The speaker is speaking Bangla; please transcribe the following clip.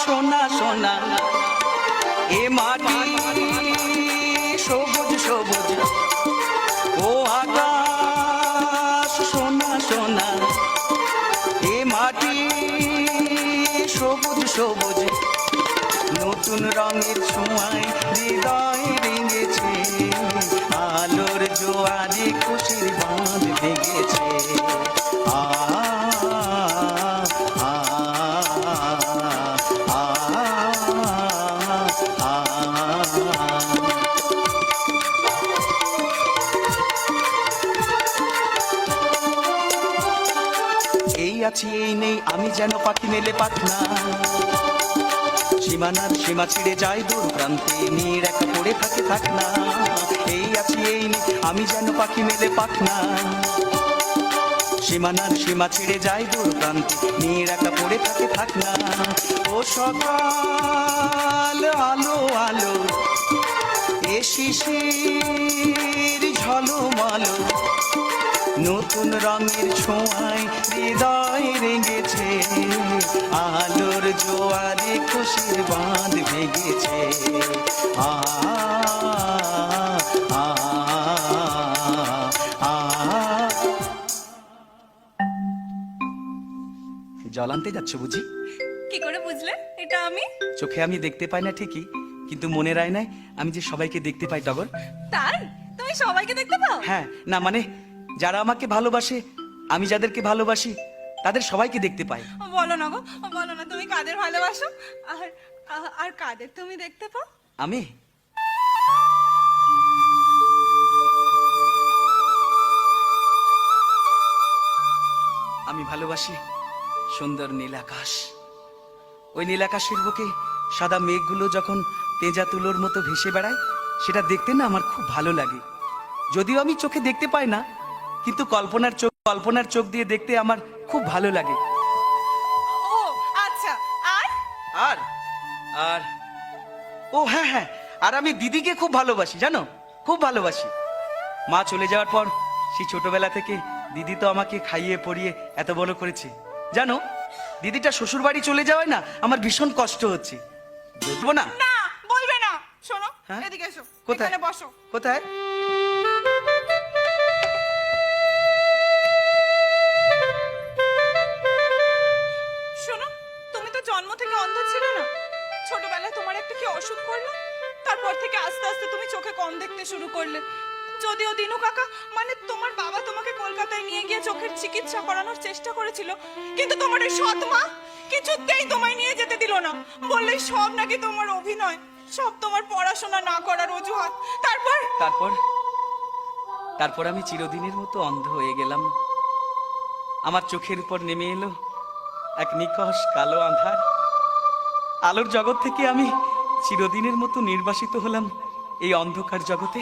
সোনা সোনা এ মাটি সবুজ সবুজ ও আকাশ সোনা সোনা এ মাটি সবুজ সবুজ নতুন রঙের ছোঁয়ায় হৃদয় রেঙেছে আলোর জোয়ারে খুশির বাঁধ ভেঙেছে আ আ আ আ এই আছি এই নেই আমি যেন পাখি মেলে পাখনা সীমানার সীমা ছিঁড়ে যায় দূর প্রান্তে নীর একা পড়ে থাকে থাক না এই আছি এই নেই আমি যেন পাখি মেলে পাখনা সীমানার সীমা ছিঁড়ে যায় দূর প্রান্তে নীর একা পড়ে থাকে থাক না ও সকাল আলো আলো এ শিশির ঝলমলো নতুন রঙের ছোঁয়ায় হৃদয় রেঙেছে আলোর জোয়ারে খুশির বাঁধ ভেঙেছে আ আ আ জল আনতে যাচ্ছ বুঝি? কি করে বুঝলে এটা আমি? চোখে আমি দেখতে পাই না ঠিকই, কিন্তু মনের আয়নায় আমি যে সবাইকে দেখতে পাই টগর। তাই? তুমি সবাইকে দেখতে পাও? হ্যাঁ, না মানে যারা আমাকে ভালোবাসে, আমি যাদেরকে ভালোবাসি তাদের সবাইকে দেখতে পাই। বলো না গো, বলো না তুমি কাদের ভালোবাসো আর আর কাদের তুমি দেখতে পাও? আমি ভালোবাসি সুন্দর নীল আকাশ। ওই নীল আকাশের বুকে সাদা মেঘগুলো যখন তেজা তুলোর মতো ভেসে বেড়ায়, সেটা দেখতে না আমার খুব ভালো লাগে। যদিও আমি চোখে দেখতে পাই না, কিন্তু কল্পনার চোখ দিয়ে দেখতে আমার খুব ভালো লাগে। ও আচ্ছা, আর আর আর ও হ্যাঁ হ্যাঁ, আর আমি দিদিকে খুব ভালোবাসি, জানো, খুব ভালোবাসি। মা চলে যাওয়ার পর সেই ছোটবেলা থেকে দিদি তো আমাকে খাইয়ে পরিয়ে এত বড় করেছে। জানো, দিদিটা শ্বশুর বাড়ি চলে যাওয়ায় না আমার ভীষণ কষ্ট হচ্ছে। বুঝবো না? না বলবে না। শোনো, হ্যাঁ? এদিকে এসো। কোথায়? এখানে বসো। কোথায়? শোনো, তুমি তো জন্ম থেকে অন্ধ ছিলে না। ছোটবেলায় তোমার একটা কি অসুখ করলো, তারপর থেকে আস্তে আস্তে তুমি চোখে কম দেখতে শুরু করলে। যদিও দিনু কাকা মানে তোমার বাবা তোমাকে কলকাতায় নিয়ে গিয়ে চোখের চিকিৎসা করানোর চেষ্টা করেছিল, কিন্তু তোমার এই সৎ মা কিছুতেই তোমায় নিয়ে যেতে দিল না। বললে সব নাকি তোমার অভিনয়, সব তোমার পড়াশোনা না করার অজুহাত। তারপর তারপর তারপর আমি চিরদিনের মতো অন্ধ হয়ে গেলাম। আমার চোখের উপর নেমে এলো এক নিকষ কালো আঁধার। আলোর জগৎ থেকে আমি চিরদিনের মতো নির্বাসিত হলাম এই অন্ধকার জগতে।